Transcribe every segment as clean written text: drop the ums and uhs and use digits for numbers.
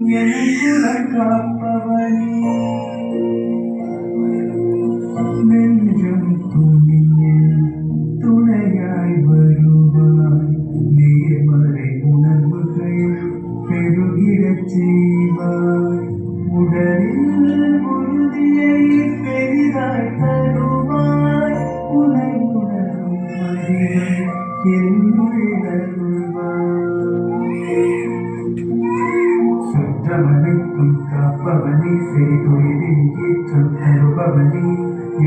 எனக்குலம் காப்பவனே நெஞ்சம் துணிய துணையாய் வருவாய் நேர்மறை உணர்வுகள் பெருகிடச் செய்வாய் உடலில் உறுதியை பெரிதாய் தருவாய் உனை உணரும் வழிகள் சுற்றமனைக்கும் காப்பவனே செய்தொழிலின் ஏற்றம் தருபவனே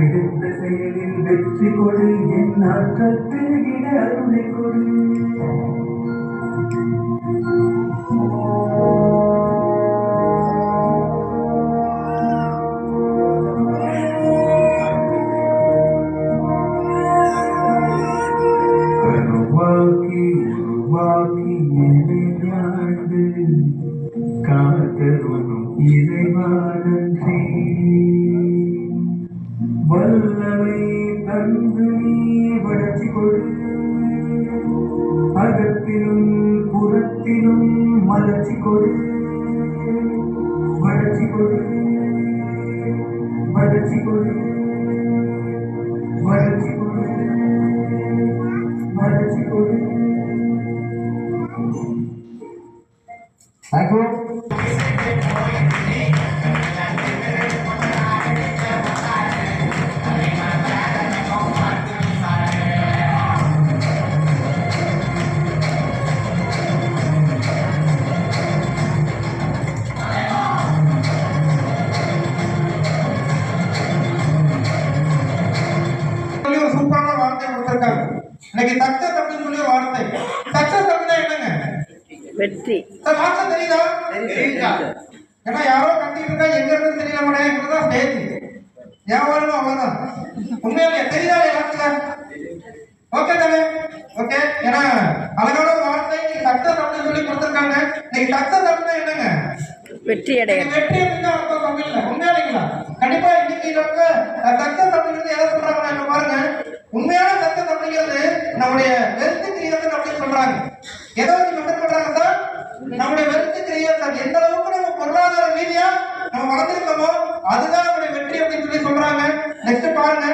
எடுத்த செயலில் வெற்றி கொடு என் ஆற்றல் பெருகிட அருளை கொடு உருவாக்கி எனையாண்டு காத்தருளும் இறைவா நன்றி வல்லமை தந்து நீ வளர்ச்சி கொடு அகத்திலும் புறத்திலும் மலர்ச்சி கொடு வளர்ச்சி கொடு வளர்ச்சி கொடு வளர்ச்சி கொடு வளர்ச்சி கொடு. Thank you. சூப்பரான வார்த்தை கொடுத்திருக்காங்க. இன்னைக்கு சக்சஸ் அப்படின்னு சொல்லி வார்த்தை. சக்சஸ் அப்படின்னா என்னங்க? வெற்றி. வார்த்தை தெரியுதா? ஏன்னா யாரோ கட்டிட்டு இருக்கா எங்க இருந்து தெரியல மாட்டேன். இப்பதான் ஸ்டேஜ் வியாபாரம் அவ்வளவுதான். உண்மையிலே தெரியுதா எல்லாத்துல? ஓகே தானே? ஓகே. ஏன்னா அழகான வார்த்தை சக்சஸ் அப்படின்னு சொல்லி கொடுத்திருக்காங்க. இன்னைக்கு சக்சஸ் அப்படின்னா என்னங்க? வெற்றி அடைய. வெற்றி அப்படின்னா அர்த்தம் தமிழ்ல உண்மையானீங்களா? கண்டிப்பா இன்னைக்கு இருக்க சக்சஸ் அப்படிங்கிறது எதை சொல்றாங்க பாருங்க. உண்மையான சக்சஸ் அப்படிங்கிறது நம்முடைய வெல்த் கிரியேஷன் அப்படின்னு சொல்றாங்க. எதை வச்சு மெஷர் பண்றாங்கன்னா நம்முடைய வெல்த் கிரியேஷன் எந்த அளவுக்கு நம்ம பொருளாதார ரீதியா நம்ம வளர்ந்துருக்கோமோ அதுதான் நம்முடைய வெற்றி அப்படின்னு சொல்லி சொல்றாங்க. நெக்ஸ்ட் பாருங்க.